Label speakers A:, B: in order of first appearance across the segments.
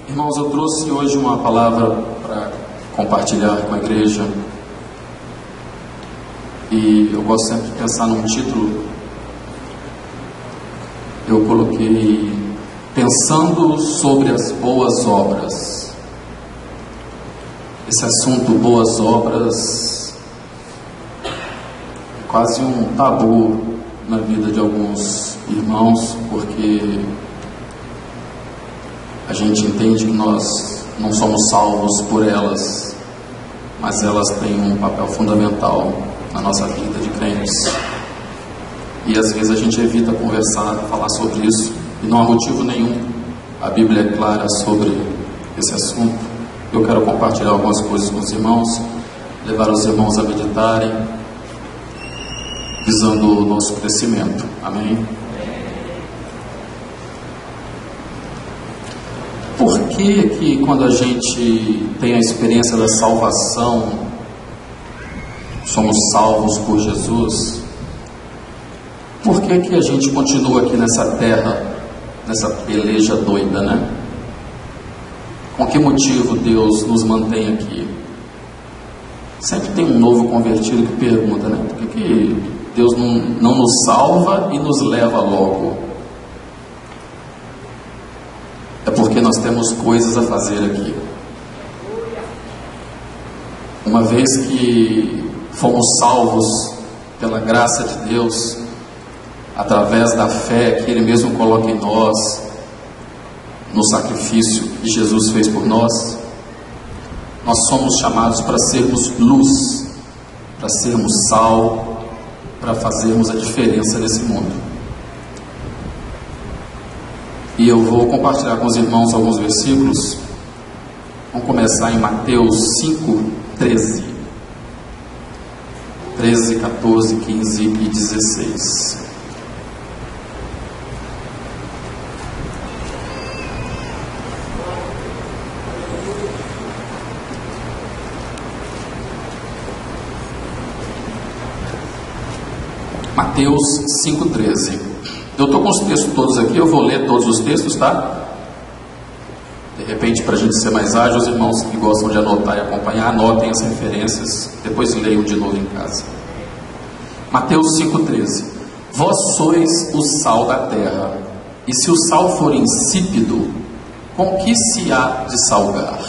A: Irmãos, eu trouxe hoje uma palavra para compartilhar com a igreja e eu gosto sempre de pensar num título. Eu coloquei pensando sobre as boas obras. Esse assunto, boas obras, é quase um tabu na vida de alguns irmãos, porque a gente entende que nós não somos salvos por elas, mas elas têm um papel fundamental na nossa vida de crentes. E às vezes a gente evita conversar, falar sobre isso, e não há motivo nenhum. A Bíblia é clara sobre esse assunto. Eu quero compartilhar algumas coisas com os irmãos, levar os irmãos a meditarem, visando o nosso crescimento. Amém? Por que quando a gente tem a experiência da salvação, somos salvos por Jesus, por que a gente continua aqui nessa terra, nessa peleja doida, né? Com que motivo Deus nos mantém aqui? Sempre tem um novo convertido que pergunta, né? Por que Deus não nos salva e nos leva logo? É porque nós temos coisas a fazer aqui. Uma vez que fomos salvos pela graça de Deus, através da fé que Ele mesmo coloca em nós, no sacrifício que Jesus fez por nós, nós somos chamados para sermos luz, para sermos sal, para fazermos a diferença nesse mundo. E eu vou compartilhar com os irmãos alguns versículos. Vamos começar em Mateus 5, 13, 14, 15 e 16. Mateus 5, 13. Eu estou com os textos todos aqui, eu vou ler todos os textos, tá? De repente, para a gente ser mais ágil, os irmãos que gostam de anotar e acompanhar, anotem as referências, depois leiam de novo em casa. Mateus 5,13. Vós sois o sal da terra, e se o sal for insípido, com que se há de salgar?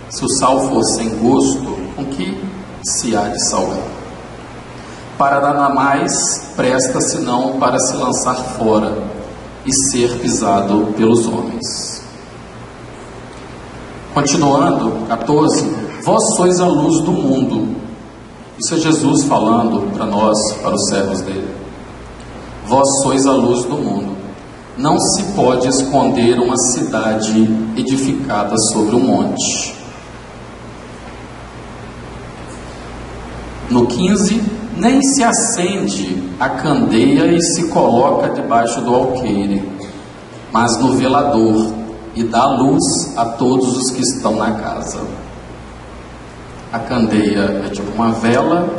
A: Se o sal for sem gosto, com que se há de salgar? Para nada mais presta senão para se lançar fora e ser pisado pelos homens. Continuando, 14. Vós sois a luz do mundo. Isso é Jesus falando para nós, para os servos dele. Vós sois a luz do mundo. Não se pode esconder uma cidade edificada sobre um monte. No 15. Nem se acende a candeia e se coloca debaixo do alqueire, mas no velador, e dá luz a todos os que estão na casa. A candeia é tipo uma vela,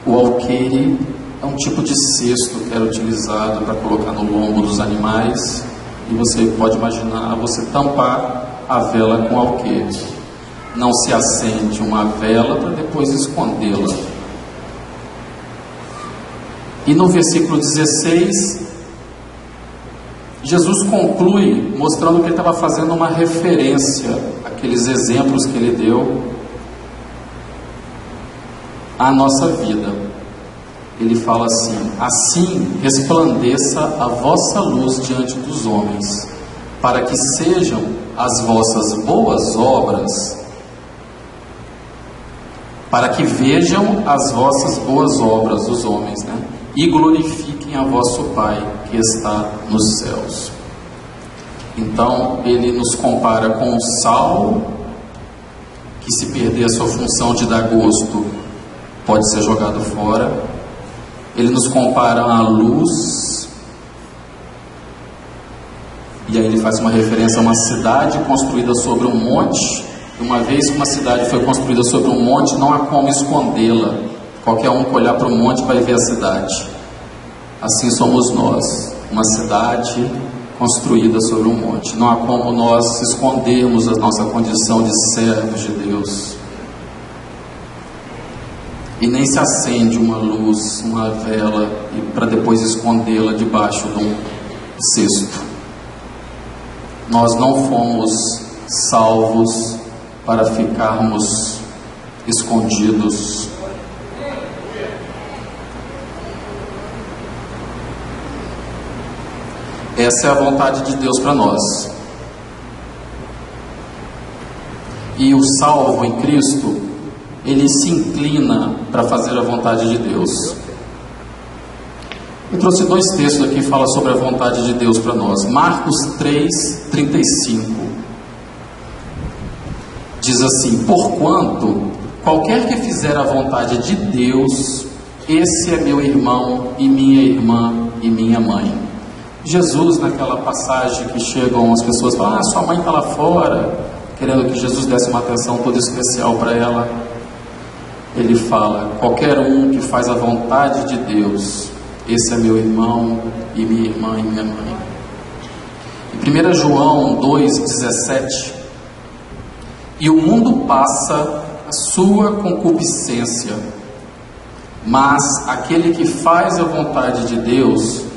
A: o alqueire é um tipo de cesto que era utilizado para colocar no lombo dos animais, e você pode imaginar você tampar a vela com alqueire. Não se acende uma vela para depois escondê-la. E no versículo 16, Jesus conclui mostrando que ele estava fazendo uma referência àqueles exemplos que ele deu à nossa vida. Ele fala assim: assim resplandeça a vossa luz diante dos homens, para que sejam as vossas boas obras, para que vejam as vossas boas obras dos homens, né? E glorifiquem a vosso Pai que está nos céus. Então ele nos compara com o sal, que se perder a sua função de dar gosto, pode ser jogado fora. Ele nos compara à luz, e aí ele faz uma referência a uma cidade construída sobre um monte. Uma vez que uma cidade foi construída sobre um monte, não há como escondê-la. Qualquer um que olhar para o monte vai ver a cidade. Assim somos nós, uma cidade construída sobre um monte. Não há como nós escondermos a nossa condição de servos de Deus. E nem se acende uma luz, uma vela, para depois escondê-la debaixo de um cesto. Nós não fomos salvos para ficarmos escondidos. Essa é a vontade de Deus para nós. E o salvo em Cristo, ele se inclina para fazer a vontade de Deus. Eu trouxe 2 textos aqui que falam sobre a vontade de Deus para nós. Marcos 3:35 diz assim: porquanto qualquer que fizer a vontade de Deus, esse é meu irmão e minha irmã e minha mãe. Jesus, naquela passagem que chegam as pessoas, falam: sua mãe está lá fora, querendo que Jesus desse uma atenção toda especial para ela. Ele fala: qualquer um que faz a vontade de Deus, esse é meu irmão e minha irmã e minha mãe. Em 1 João 2,17: e o mundo passa a sua concupiscência, mas aquele que faz a vontade de Deus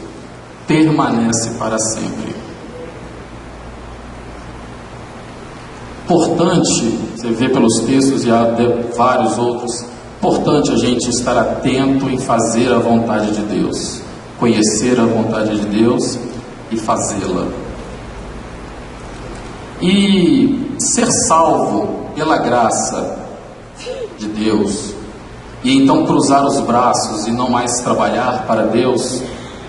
A: permanece para sempre. Importante, você vê pelos textos e há vários outros, importante a gente estar atento em fazer a vontade de Deus, conhecer a vontade de Deus e fazê-la. E ser salvo pela graça de Deus, e então cruzar os braços e não mais trabalhar para Deus,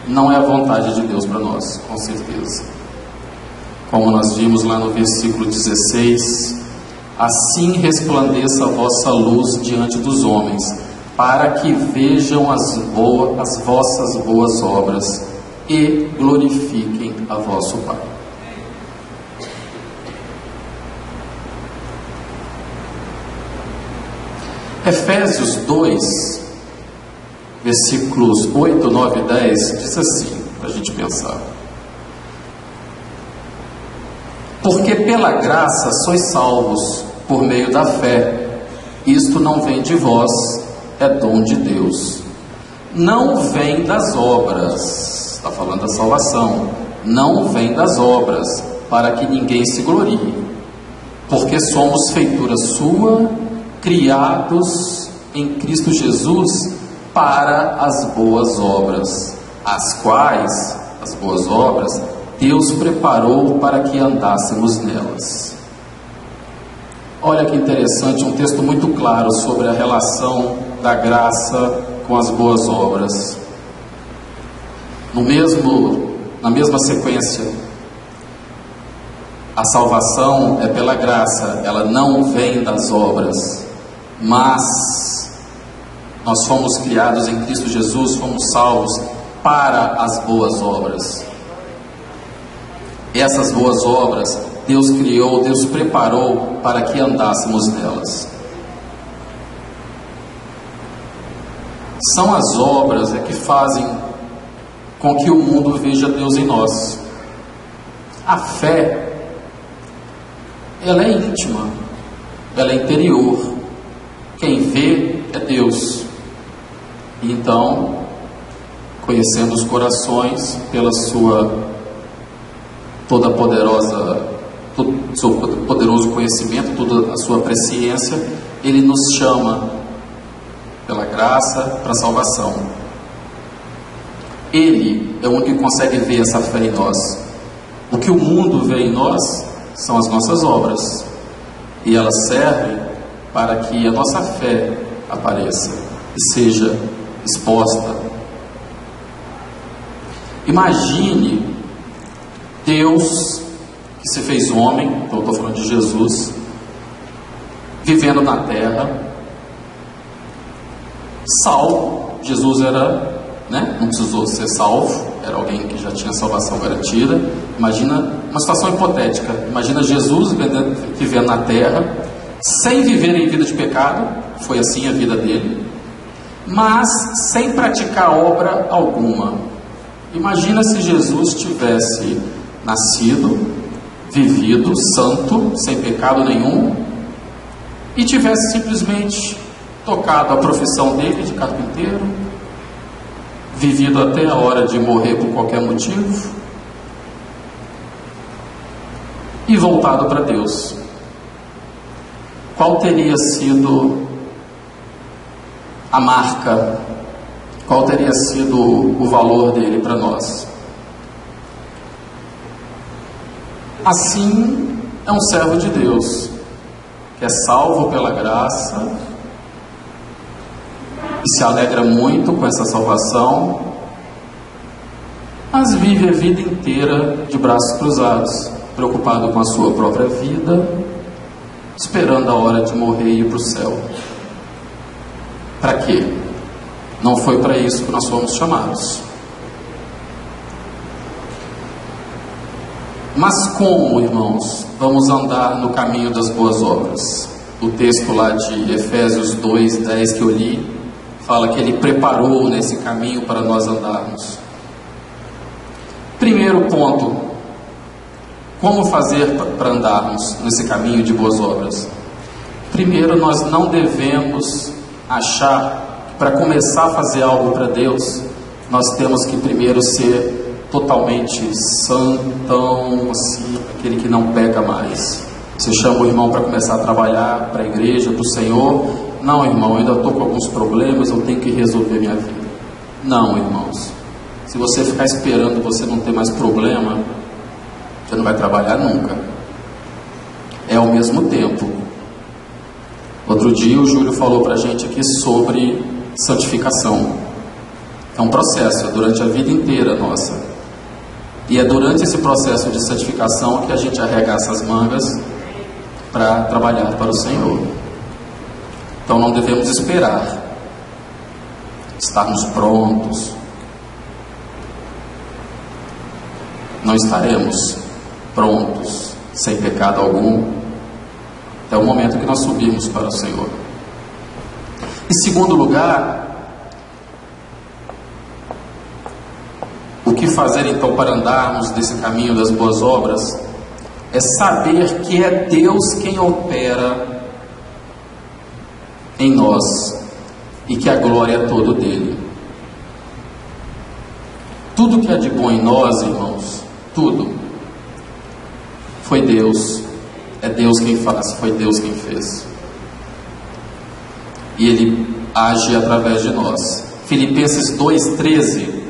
A: não é a vontade de Deus para nós, com certeza. Como nós vimos lá no versículo 16: assim resplandeça a vossa luz diante dos homens, para que vejam as vossas boas obras e glorifiquem a vosso Pai. Efésios 2, versículos 8, 9 e 10, diz assim, para a gente pensar: porque pela graça sois salvos, por meio da fé. Isto não vem de vós, é dom de Deus. Não vem das obras, está falando da salvação, não vem das obras, para que ninguém se glorie. Porque somos feitura sua, criados em Cristo Jesus para as boas obras, as quais, as boas obras, Deus preparou para que andássemos nelas. Olha que interessante, um texto muito claro sobre a relação da graça com as boas obras. Na mesma sequência, a salvação é pela graça, ela não vem das obras, mas nós fomos criados em Cristo Jesus, fomos salvos para as boas obras. Essas boas obras Deus criou, Deus preparou para que andássemos nelas. São as obras que fazem com que o mundo veja Deus em nós. A fé, ela é íntima, ela é interior. Quem vê é Deus. E então, conhecendo os corações pela sua toda poderosa, todo seu poderoso conhecimento, toda a sua presciência, Ele nos chama pela graça para a salvação. Ele é o único que consegue ver essa fé em nós. O que o mundo vê em nós são as nossas obras, e elas servem para que a nossa fé apareça e seja exposta. Imagine Deus, que se fez homem, então estou falando de Jesus, vivendo na terra, salvo. Jesus era, não precisou ser salvo, era alguém que já tinha salvação garantida. Imagina uma situação hipotética, imagina Jesus vivendo na terra, sem viver em vida de pecado, foi assim a vida dele, mas sem praticar obra alguma. Imagina se Jesus estivesse nascido, vivido, santo, sem pecado nenhum, e tivesse simplesmente tocado a profissão dele de carpinteiro, vivido até a hora de morrer por qualquer motivo, e voltado para Deus, qual teria sido a marca, qual teria sido o valor dele para nós? Assim é um servo de Deus, que é salvo pela graça e se alegra muito com essa salvação, mas vive a vida inteira de braços cruzados, preocupado com a sua própria vida, esperando a hora de morrer e ir para o céu. Para quê? Não foi para isso que nós fomos chamados. Mas como, irmãos, vamos andar no caminho das boas obras? O texto lá de Efésios 2:10 que eu li, fala que Ele preparou nesse caminho para nós andarmos. Primeiro ponto, como fazer para andarmos nesse caminho de boas obras? Primeiro, nós não devemos achar que para começar a fazer algo para Deus, nós temos que primeiro ser totalmente santão, assim, aquele que não peca mais. Você chama o irmão para começar a trabalhar para a igreja, para o Senhor. Não, irmão, eu ainda estou com alguns problemas, eu tenho que resolver minha vida. Não, irmãos, se você ficar esperando você não ter mais problema, você não vai trabalhar nunca. É ao mesmo tempo. Outro dia o Júlio falou para a gente aqui sobre santificação. É um processo, é durante a vida inteira nossa. E é durante esse processo de santificação que a gente arregaça as mangas para trabalhar para o Senhor. Então não devemos esperar estarmos prontos. Não estaremos prontos, sem pecado algum, até o momento que nós subirmos para o Senhor. Em segundo lugar, o que fazer então para andarmos nesse caminho das boas obras? É saber que é Deus quem opera em nós e que a glória é toda dele. Tudo que é de bom em nós, irmãos, tudo, foi Deus. É Deus quem faz, foi Deus quem fez. E Ele age através de nós. Filipenses 2:13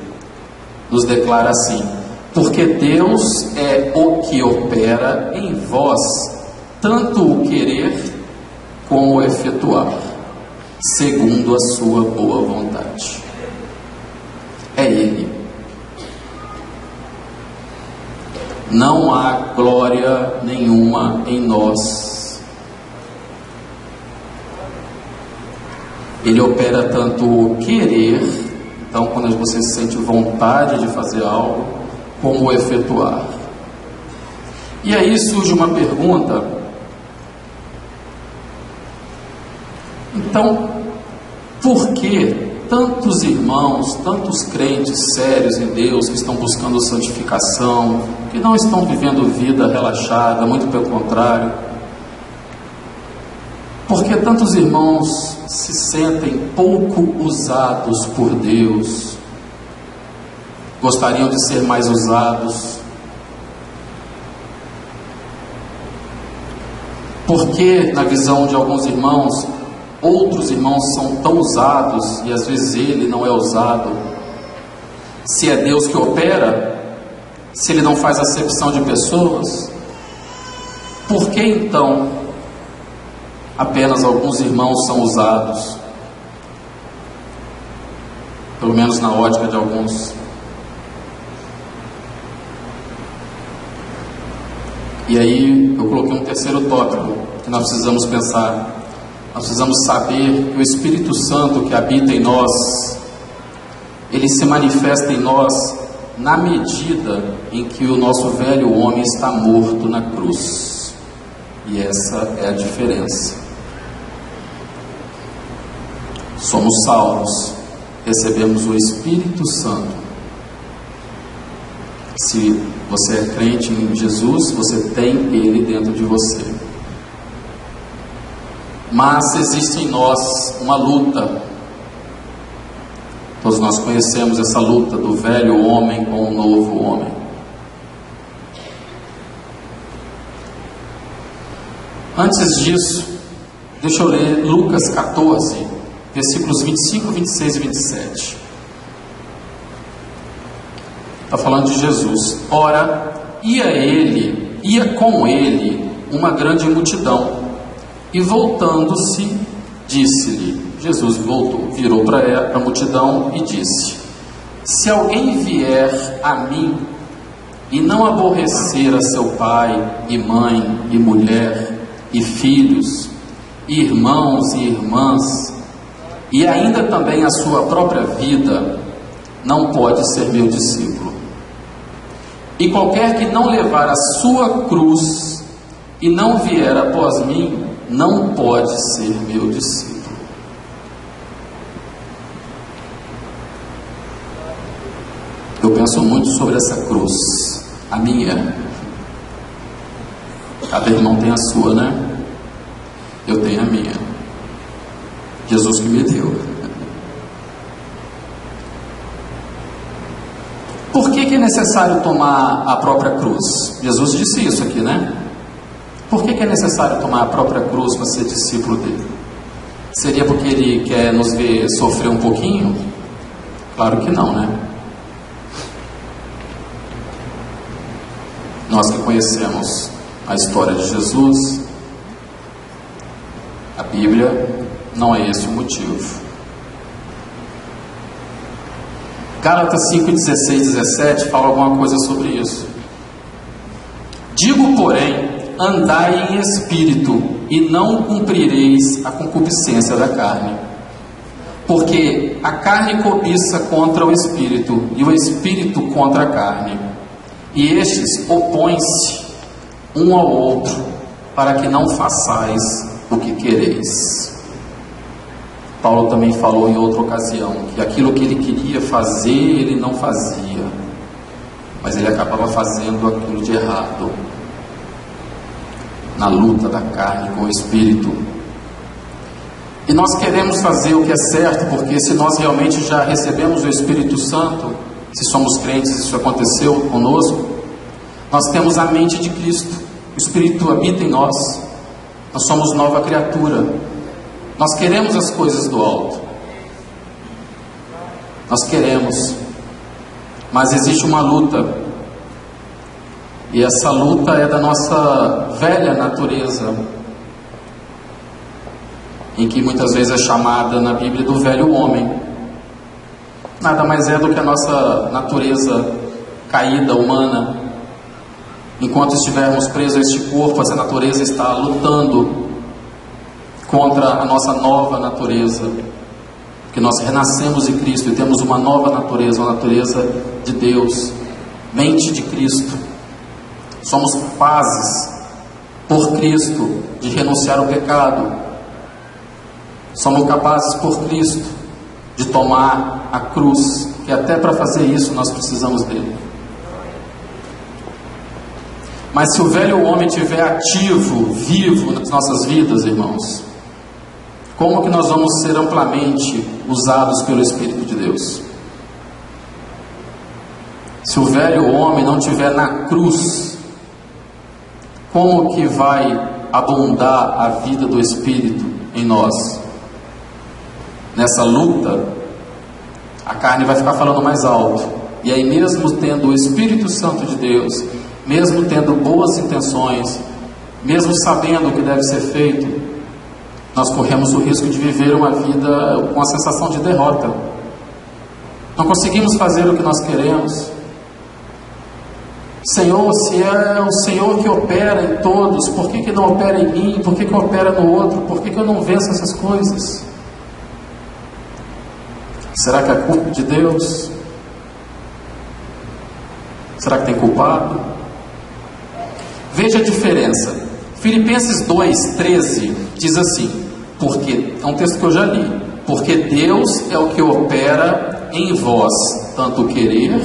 A: nos declara assim: porque Deus é o que opera em vós, tanto o querer como o efetuar, segundo a sua boa vontade. É Ele. Não há glória nenhuma em nós. Ele opera tanto o querer, então quando você sente vontade de fazer algo, como o efetuar. E aí surge uma pergunta: então, por que tantos irmãos, tantos crentes sérios em Deus, que estão buscando santificação, que não estão vivendo vida relaxada, muito pelo contrário, por que tantos irmãos se sentem pouco usados por Deus, gostariam de ser mais usados? Por que, na visão de alguns irmãos, outros irmãos são tão usados e às vezes ele não é usado? Se é Deus que opera, se Ele não faz acepção de pessoas, por que então apenas alguns irmãos são usados? Pelo menos na ótica de alguns. E aí eu coloquei um terceiro tópico que nós precisamos pensar. Nós precisamos saber que o Espírito Santo que habita em nós, ele se manifesta em nós na medida em que o nosso velho homem está morto na cruz. E essa é a diferença. Somos salvos, recebemos o Espírito Santo. Se você é crente em Jesus, você tem Ele dentro de você. Mas existe em nós uma luta. Todos nós conhecemos essa luta do velho homem com o novo homem. Antes disso, deixa eu ler Lucas 14, versículos 25, 26 e 27. Está falando de Jesus. Ora, ia com ele uma grande multidão, e voltando-se, disse-lhe, Jesus virou para a multidão e disse: se alguém vier a mim e não aborrecer a seu pai e mãe e mulher e filhos e irmãos e irmãs, e ainda também a sua própria vida, não pode ser meu discípulo. E qualquer que não levar a sua cruz e não vier após mim, não pode ser meu discípulo. Eu penso muito sobre essa cruz, a minha. Cada irmão tem a sua, né? Eu tenho a minha. Jesus que me deu. Por que é necessário tomar a própria cruz? Jesus disse isso aqui, né? Por que é necessário tomar a própria cruz para ser discípulo dele? Seria porque ele quer nos ver sofrer um pouquinho? Claro que não, né? Nós que conhecemos a história de Jesus, a Bíblia, não é esse o motivo. Gálatas 5, 16 e 17 fala alguma coisa sobre isso. Digo, porém, andai em espírito, e não cumprireis a concupiscência da carne. Porque a carne cobiça contra o espírito, e o espírito contra a carne. E estes opõem-se um ao outro, para que não façais o que quereis. Paulo também falou em outra ocasião que aquilo que ele queria fazer, ele não fazia, mas ele acabava fazendo aquilo de errado, na luta da carne com o espírito. E nós queremos fazer o que é certo, porque se nós realmente já recebemos o Espírito Santo, se somos crentes, isso aconteceu conosco, nós temos a mente de Cristo, o Espírito habita em nós, nós somos nova criatura, nós queremos as coisas do alto, nós queremos, mas existe uma luta, e essa luta é da nossa velha natureza, em que muitas vezes é chamada na Bíblia do velho homem. Nada mais é do que a nossa natureza caída, humana. Enquanto estivermos presos a este corpo, essa natureza está lutando contra a nossa nova natureza, porque nós renascemos em Cristo e temos uma nova natureza, uma natureza de Deus, mente de Cristo. Somos capazes, por Cristo, de renunciar ao pecado. Somos capazes, por Cristo, de tomar a cruz, que até para fazer isso nós precisamos dele. Mas se o velho homem estiver ativo, vivo nas nossas vidas, irmãos, como que nós vamos ser amplamente usados pelo Espírito de Deus? Se o velho homem não estiver na cruz, como que vai abundar a vida do Espírito em nós? Nessa luta, a carne vai ficar falando mais alto. E aí, mesmo tendo o Espírito Santo de Deus, mesmo tendo boas intenções, mesmo sabendo o que deve ser feito, nós corremos o risco de viver uma vida com a sensação de derrota. Não conseguimos fazer o que nós queremos. Senhor, se é o Senhor que opera em todos, por que não opera em mim? Por que opera no outro? Por que eu não venço essas coisas? Será que é culpa de Deus? Será que tem culpado? Veja a diferença. Filipenses 2:13 diz assim, porque é um texto que eu já li, porque Deus é o que opera em vós, tanto querer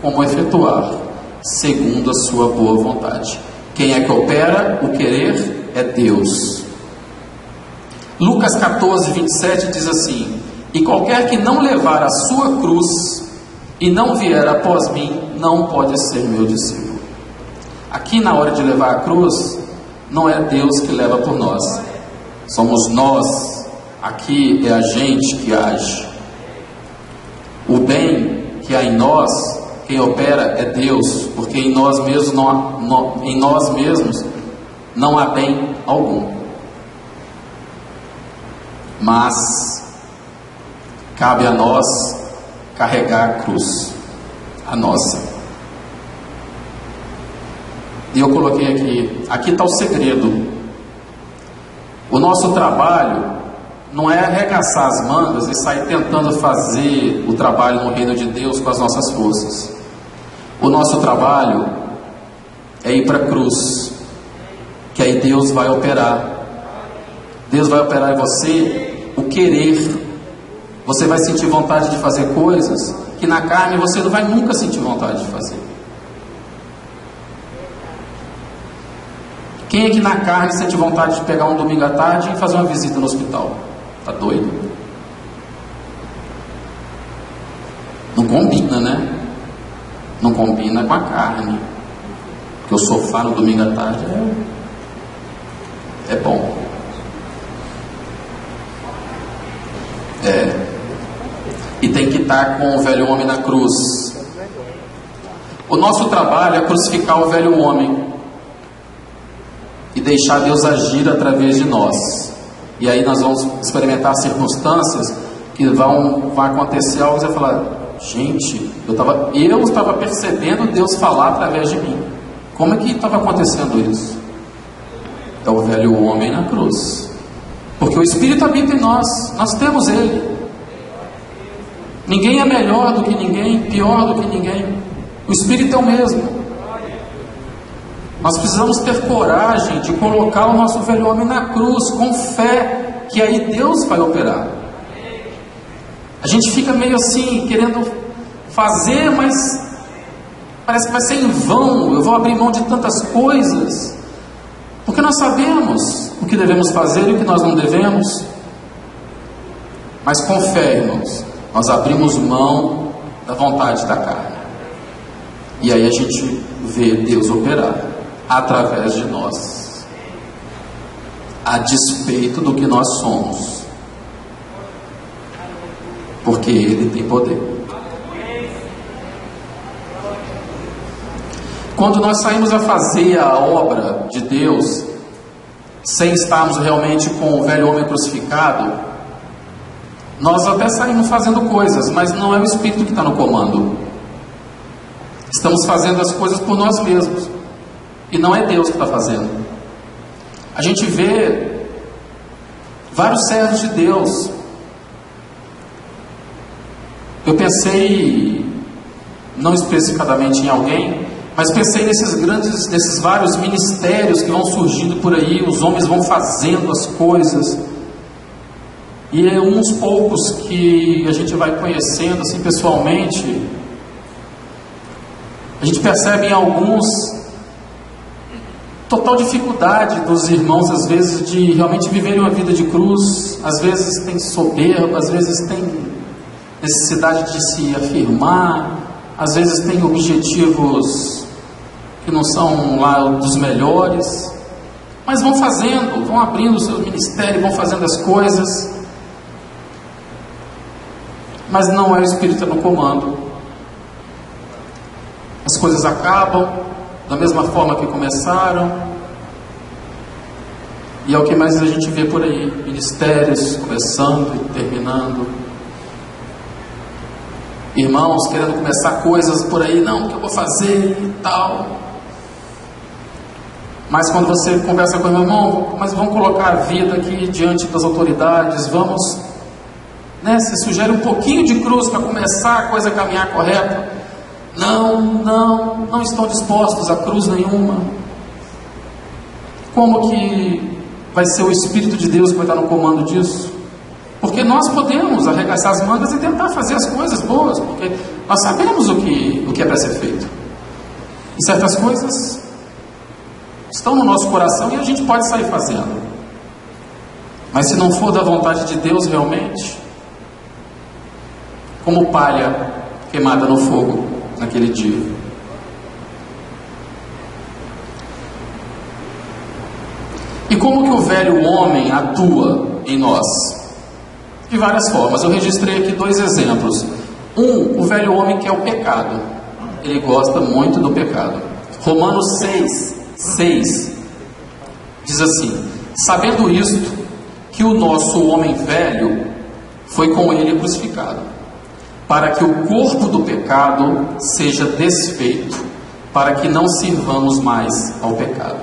A: como efetuar, segundo a sua boa vontade. Quem é que opera o querer é Deus. Lucas 14, 27 diz assim: e qualquer que não levar a sua cruz e não vier após mim, não pode ser meu discípulo. Aqui, na hora de levar a cruz, não é Deus que leva por nós, somos nós. Aqui é a gente que age. O bem que há em nós, quem opera é Deus, porque em nós mesmos não há bem algum. Mas cabe a nós carregar a cruz, a nossa. E eu coloquei aqui está o segredo. O nosso trabalho não é arregaçar as mangas e sair tentando fazer o trabalho no reino de Deus com as nossas forças. O nosso trabalho é ir para a cruz, que aí Deus vai operar. Deus vai operar em você o querer. Você vai sentir vontade de fazer coisas que na carne você não vai nunca sentir vontade de fazer. Quem é que na carne sente vontade de pegar um domingo à tarde e fazer uma visita no hospital? Tá doido? Não combina, né? Não combina com a carne. Porque o sofá no domingo à tarde é bom. E tem que estar com o velho homem na cruz. O nosso trabalho é crucificar o velho homem e deixar Deus agir através de nós. E aí nós vamos experimentar circunstâncias que vão acontecer algo e você vai falar: gente, eu estava percebendo Deus falar através de mim. Como é que estava acontecendo isso? É o velho homem na cruz. Porque o Espírito habita em nós, nós temos Ele. Ninguém é melhor do que ninguém, pior do que ninguém. O Espírito é o mesmo. Nós precisamos ter coragem de colocar o nosso velho homem na cruz, com fé, que aí Deus vai operar. A gente fica meio assim, querendo fazer, mas parece que vai ser em vão. Eu vou abrir mão de tantas coisas, porque nós sabemos o que devemos fazer e o que nós não devemos. Mas com fé, irmãos, nós abrimos mão da vontade da carne. E aí a gente vê Deus operar através de nós, a despeito do que nós somos, porque Ele tem poder. Quando nós saímos a fazer a obra de Deus, sem estarmos realmente com o velho homem crucificado, nós até saímos fazendo coisas, mas não é o Espírito que está no comando. Estamos fazendo as coisas por nós mesmos, e não é Deus que está fazendo. A gente vê vários servos de Deus. Eu pensei, não especificadamente em alguém, mas pensei nesses vários ministérios que vão surgindo por aí. Os homens vão fazendo as coisas, e uns poucos que a gente vai conhecendo assim pessoalmente, a gente percebe em alguns total dificuldade dos irmãos, às vezes, de realmente viverem uma vida de cruz. Às vezes tem soberba, às vezes tem necessidade de se afirmar, às vezes tem objetivos que não são lá dos melhores, mas vão fazendo, vão abrindo o seu ministério, vão fazendo as coisas, mas não é o Espírito no comando. As coisas acabam da mesma forma que começaram, e é o que mais a gente vê por aí: ministérios começando e terminando, irmãos querendo começar coisas por aí, não, o que eu vou fazer e tal. Mas quando você conversa com o irmão, mas vamos colocar a vida aqui diante das autoridades, vamos, né, se sugere um pouquinho de cruz para começar a coisa a caminhar correta. Não estão dispostos a cruz nenhuma. Como que vai ser o Espírito de Deus que vai estar no comando disso? Porque nós podemos arregaçar as mangas e tentar fazer as coisas boas, porque nós sabemos o que é para ser feito. E certas coisas estão no nosso coração e a gente pode sair fazendo. Mas se não for da vontade de Deus realmente, como palha queimada no fogo naquele dia. E como que o velho homem atua em nós? De várias formas. Eu registrei aqui 2 exemplos. O velho homem que é o pecado. Ele gosta muito do pecado. Romanos 6 diz assim: sabendo isto, que o nosso homem velho foi com ele crucificado, para que o corpo do pecado seja desfeito, para que não sirvamos mais ao pecado.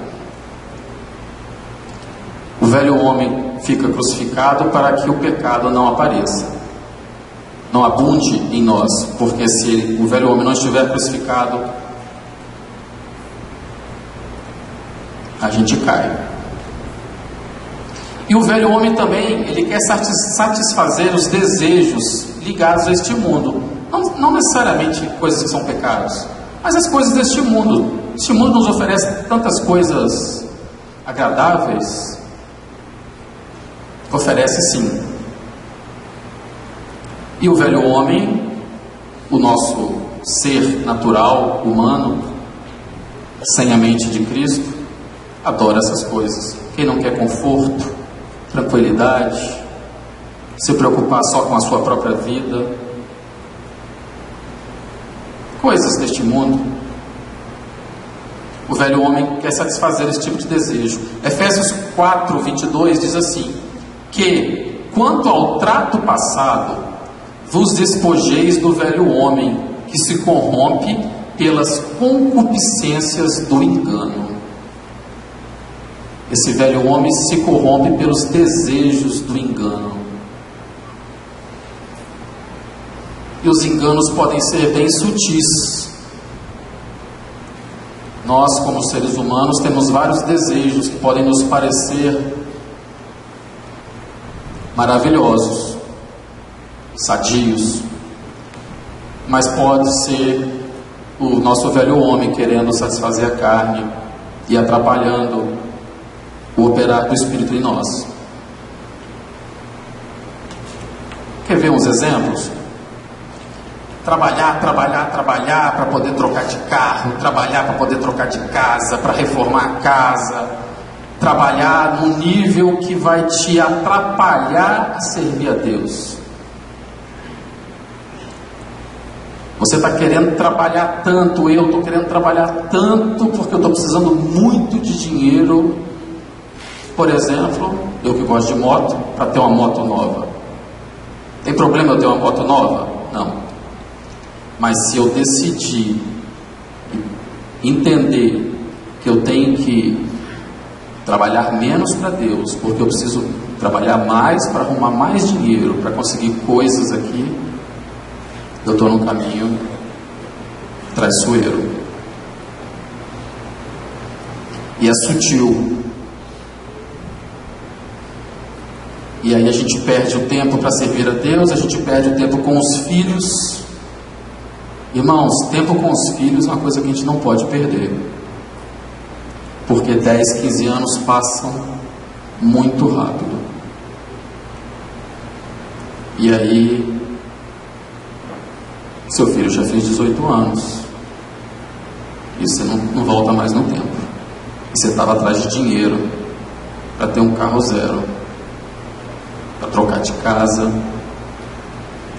A: O velho homem fica crucificado para que o pecado não apareça, não abunde em nós, porque se o velho homem não estiver crucificado, a gente cai. E o velho homem também, ele quer satisfazer os desejos ligados a este mundo, não necessariamente coisas que são pecados, mas as coisas deste mundo. Este mundo nos oferece tantas coisas agradáveis. Oferece sim. E o velho homem, o nosso ser natural, humano, sem a mente de Cristo, adora essas coisas. Quem não quer conforto, tranquilidade, se preocupar só com a sua própria vida, coisas deste mundo. O velho homem quer satisfazer esse tipo de desejo. Efésios 4:22 diz assim: que, quanto ao trato passado, vos despojeis do velho homem, que se corrompe pelas concupiscências do engano. Esse velho homem se corrompe pelos desejos do engano. E os enganos podem ser bem sutis. Nós, como seres humanos, temos vários desejos que podem nos parecer maravilhosos, sadios, mas pode ser o nosso velho homem querendo satisfazer a carne e atrapalhando o operar do Espírito em nós. Quer ver uns exemplos? Trabalhar para poder trocar de carro, trabalhar para poder trocar de casa, para reformar a casa, trabalhar num nível que vai te atrapalhar a servir a Deus. Você está querendo trabalhar tanto, eu estou querendo trabalhar tanto porque eu estou precisando muito de dinheiro. Por exemplo, eu que gosto de moto, para ter uma moto nova. Tem problema eu ter uma moto nova? Não. Mas se eu decidir entender que eu tenho que trabalhar menos para Deus, porque eu preciso trabalhar mais para arrumar mais dinheiro, para conseguir coisas aqui, eu estou num caminho traiçoeiro. E é sutil. E aí a gente perde o tempo para servir a Deus, a gente perde o tempo com os filhos. Irmãos, tempo com os filhos é uma coisa que a gente não pode perder. Porque 10, 15 anos passam muito rápido. E aí, seu filho já fez 18 anos. E você não volta mais no tempo. E você estava atrás de dinheiro para ter um carro zero, para trocar de casa.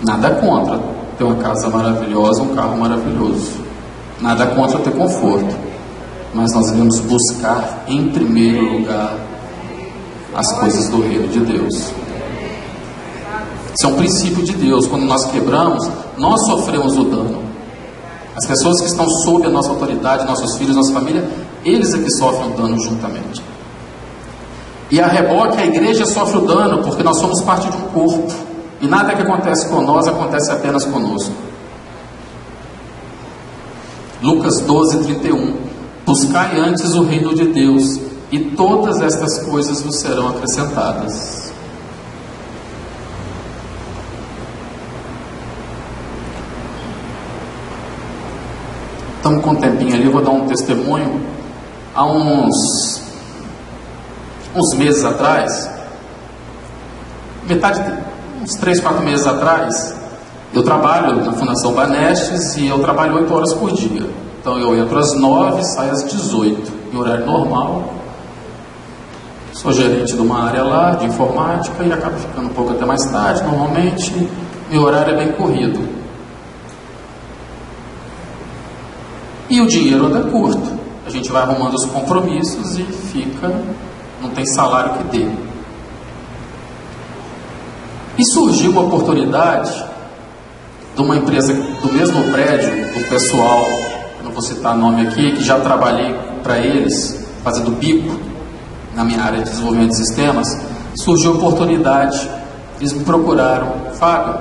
A: Nada contra ter uma casa maravilhosa, um carro maravilhoso. Nada contra ter conforto. Mas nós devemos buscar em primeiro lugar as coisas do reino de Deus. Isso é um princípio de Deus. Quando nós quebramos, nós sofremos o dano. As pessoas que estão sob a nossa autoridade, nossos filhos, nossa família, eles é que sofrem o dano juntamente. E a reboque, a igreja sofre o dano porque nós somos parte de um corpo. E nada que acontece com nós acontece apenas conosco. Lucas 12:31. Buscai antes o reino de Deus, e todas estas coisas vos serão acrescentadas. Estamos com um tempinho ali, vou dar um testemunho. Há uns meses atrás, uns 3, 4 meses atrás, eu trabalho na Fundação Banestes e eu trabalho 8 horas por dia. Então eu entro às 9, saio às 18, em horário normal. Sou gerente de uma área lá, de informática, e acabo ficando um pouco até mais tarde. Normalmente, meu horário é bem corrido. E o dinheiro anda curto. A gente vai arrumando os compromissos e não tem salário que dê. E surgiu uma oportunidade de uma empresa do mesmo prédio, do pessoal, eu não vou citar nome aqui, que já trabalhei para eles, fazendo bico na minha área de desenvolvimento de sistemas. Surgiu a oportunidade, eles me procuraram: Fábio,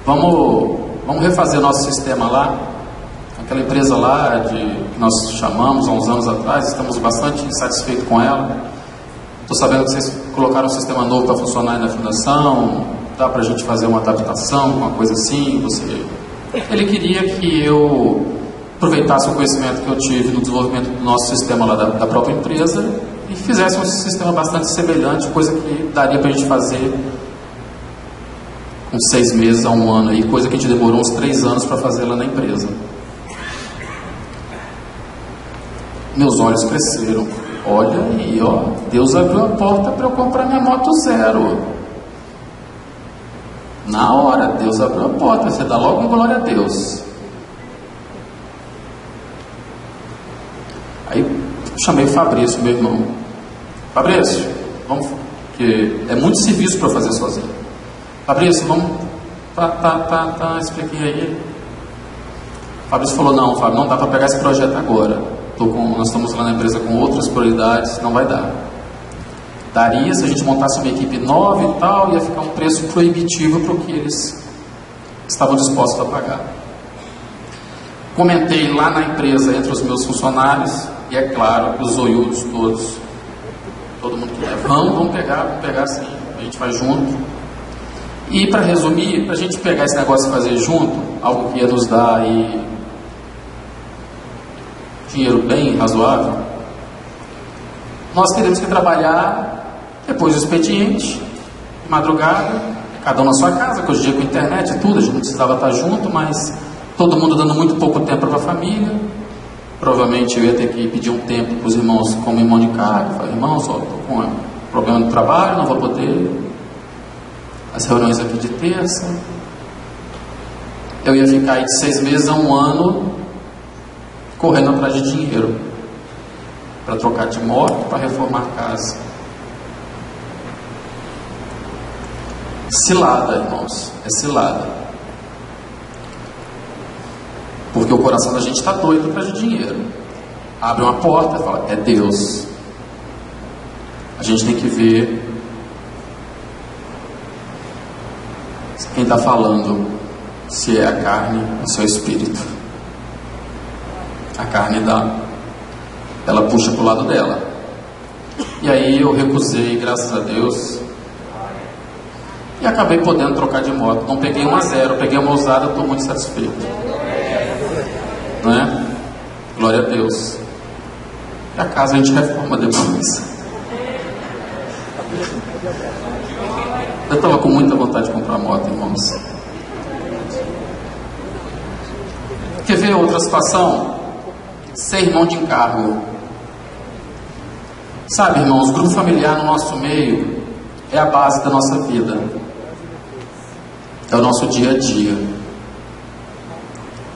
A: vamos refazer nosso sistema lá. Aquela empresa lá que nós chamamos há uns anos atrás, estamos bastante insatisfeitos com ela. Estou sabendo que vocês colocaram um sistema novo para funcionar aí na fundação, dá para a gente fazer uma adaptação, uma coisa assim. Ele queria que eu aproveitasse o conhecimento que eu tive no desenvolvimento do nosso sistema lá da própria empresa e fizesse um sistema bastante semelhante, coisa que daria para a gente fazer com 6 meses a 1 ano, aí, coisa que a gente demorou uns 3 anos para fazer lá na empresa. Meus olhos cresceram. Olha aí, ó, Deus abriu a porta para eu comprar minha moto zero. Na hora, Deus abriu a porta. Você dá logo glória a Deus. Aí chamei o Fabrício, meu irmão. Fabrício, vamos, porque é muito serviço para fazer sozinho. Fabrício, vamos. Expliquei aí. O Fabrício falou: não, Fábio, não dá para pegar esse projeto agora. Nós estamos lá na empresa com outras prioridades, não vai dar. Daria se a gente montasse uma equipe nova e tal, ia ficar um preço proibitivo para o que eles estavam dispostos a pagar. Comentei lá na empresa entre os meus funcionários, e é claro, os zoiudos todos, todo mundo que quer, vamos pegar sim, a gente faz junto. E para resumir, para a gente pegar esse negócio e fazer junto, algo que ia nos dar aí dinheiro bem razoável, nós teríamos que trabalhar depois do expediente, madrugada, cada um na sua casa, que hoje em dia com internet e tudo, a gente não precisava estar junto, mas todo mundo dando muito pouco tempo para a família. Provavelmente eu ia ter que pedir um tempo para os irmãos, como irmão de cargo. Falei: irmãos, estou com um problema no trabalho, não vou poder. As reuniões aqui de terça. Eu ia ficar aí de 6 meses a 1 ano correndo atrás de dinheiro para trocar de moto, para reformar a casa. Cilada, irmãos, é cilada. Porque o coração da gente está doido atrás de dinheiro. Abre uma porta e fala: é Deus. A gente tem que ver quem está falando, se é a carne ou se é o espírito. A carne ela puxa para o lado dela. E aí eu recusei, graças a Deus, e acabei podendo trocar de moto. Não peguei uma zero, peguei uma usada, estou muito satisfeito. Não é? Glória a Deus. E a casa a gente reforma depois. Eu estava com muita vontade de comprar moto, irmãos. Quer ver outra situação? Ser irmão de encargo. Sabe, irmãos, grupo familiar no nosso meio é a base da nossa vida. É o nosso dia a dia.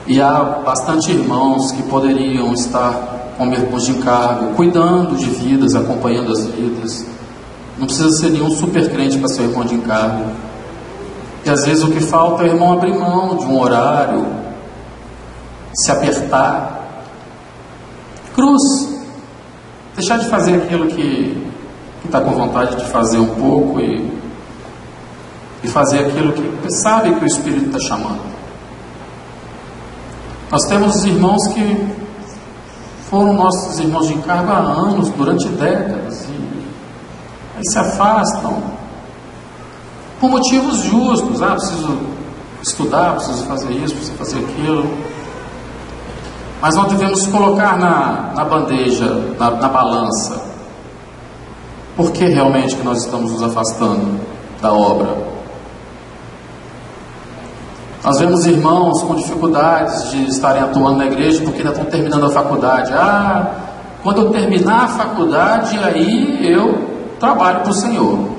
A: E há bastante irmãos que poderiam estar como irmãos de encargo, cuidando de vidas, acompanhando as vidas. Não precisa ser nenhum super crente para ser irmão de encargo. E às vezes o que falta é o irmão abrir mão de um horário, se apertar. Cruz, deixar de fazer aquilo que está com vontade de fazer um pouco e fazer aquilo que sabe que o Espírito está chamando. Nós temos irmãos que foram nossos irmãos de encargo há anos, durante décadas, e aí se afastam por motivos justos. Preciso estudar, preciso fazer isso, preciso fazer aquilo. Mas nós devemos colocar na bandeja, na balança, por que realmente que nós estamos nos afastando da obra? Nós vemos irmãos com dificuldades de estarem atuando na igreja porque ainda estão terminando a faculdade. Quando eu terminar a faculdade, aí eu trabalho para o Senhor.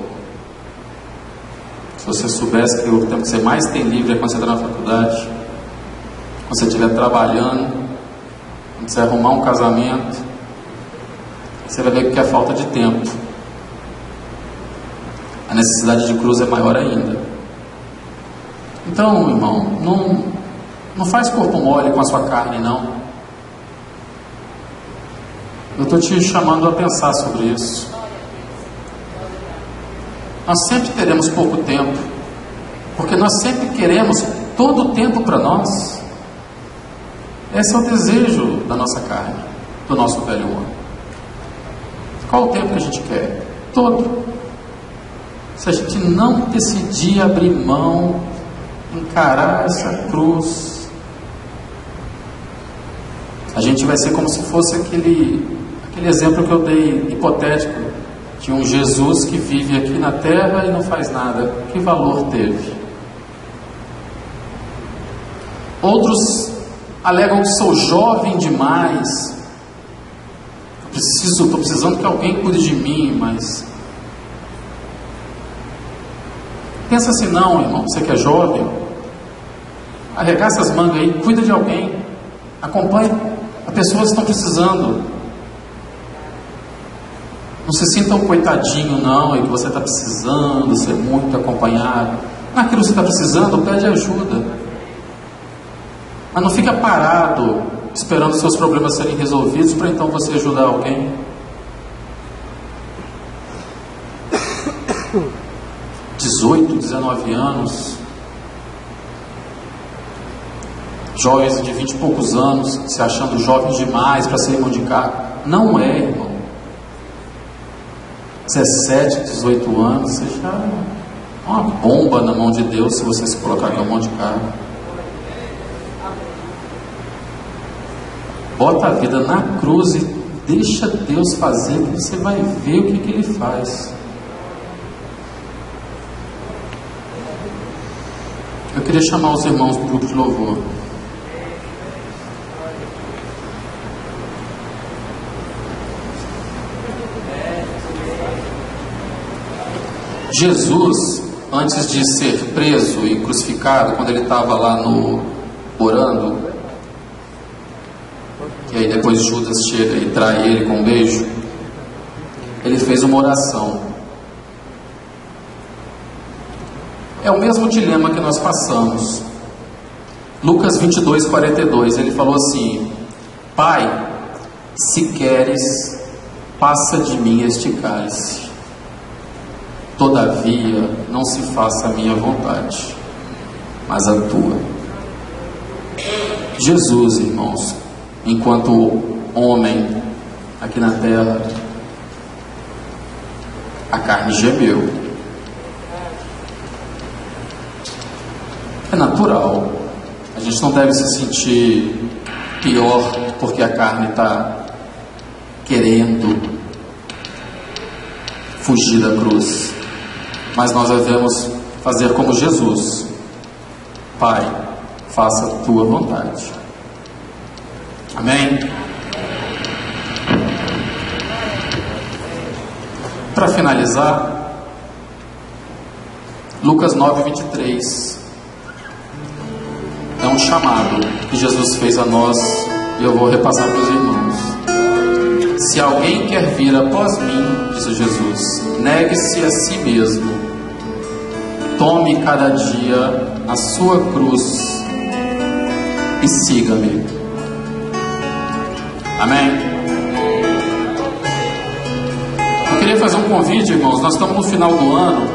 A: Se você soubesse que o tempo que você mais tem livre é quando você está na faculdade, quando você estiver trabalhando, quando você arrumar um casamento, você vai ver que é falta de tempo. A necessidade de cruz é maior ainda. Então, irmão, não faz corpo mole com a sua carne, não. Eu estou te chamando a pensar sobre isso. Nós sempre teremos pouco tempo, porque nós sempre queremos todo o tempo para nós. Esse é o desejo da nossa carne, do nosso velho homem. Qual o tempo que a gente quer? Todo. Se a gente não decidir abrir mão, encarar essa cruz, a gente vai ser como se fosse aquele exemplo que eu dei, hipotético, de um Jesus que vive aqui na terra e não faz nada. Que valor teve? Outros alegam que sou jovem demais, estou precisando que alguém cuide de mim, mas pensa assim, não, irmão, você que é jovem, arregaça as mangas aí, cuida de alguém, acompanhe as pessoas que estão precisando. Não se sinta um coitadinho, não, e que você está precisando ser muito acompanhado. Naquilo que você está precisando, pede ajuda. Mas não fica parado, esperando seus problemas serem resolvidos, para então você ajudar alguém. 18, 19 anos, jovens de 20 e poucos anos, se achando jovens demais para ser irmão de cargo. Não é, irmão. 17, 18 anos, você já é uma bomba na mão de Deus se você se colocar com a mão de cargo. Bota a vida na cruz e deixa Deus fazer, que você vai ver o que Ele faz. Eu queria chamar os irmãos do grupo de louvor. Jesus, antes de ser preso e crucificado, quando ele estava lá orando, e aí depois Judas chega e trai ele com um beijo, ele fez uma oração. É o mesmo dilema que nós passamos. Lucas 22, 42, ele falou assim: Pai, se queres, passa de mim este cálice. Todavia, não se faça a minha vontade, mas a tua. Jesus, irmãos, enquanto homem aqui na terra, a carne gemeu. É natural. A gente não deve se sentir pior porque a carne está querendo fugir da cruz. Mas nós devemos fazer como Jesus. Pai, faça a tua vontade. Amém? Para finalizar, Lucas 9, 23. É um chamado que Jesus fez a nós, e eu vou repassar para os irmãos. Se alguém quer vir após mim, disse Jesus, negue-se a si mesmo, tome cada dia a sua cruz e siga-me. Amém? Eu queria fazer um convite, irmãos. Nós estamos no final do ano.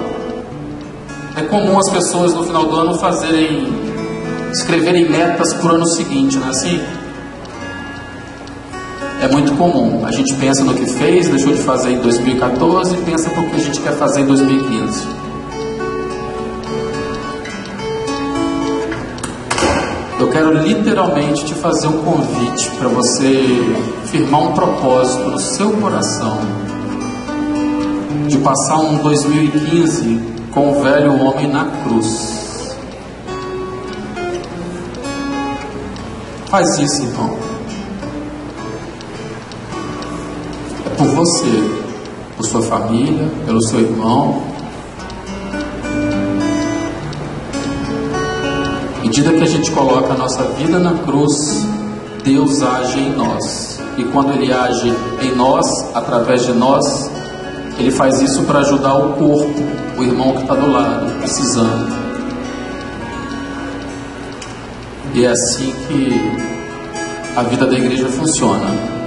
A: É comum as pessoas no final do ano escreverem metas para o ano seguinte, não é assim? É muito comum. A gente pensa no que fez, deixou de fazer em 2014 e pensa no que a gente quer fazer em 2015. Eu quero literalmente te fazer um convite para você firmar um propósito no seu coração de passar um 2015 com o velho homem na cruz. Faz isso, irmão. É por você, por sua família, pelo seu irmão. À medida que a gente coloca a nossa vida na cruz, Deus age em nós. E quando Ele age em nós, através de nós, Ele faz isso para ajudar o corpo, o irmão que está do lado, precisando. E é assim que a vida da igreja funciona.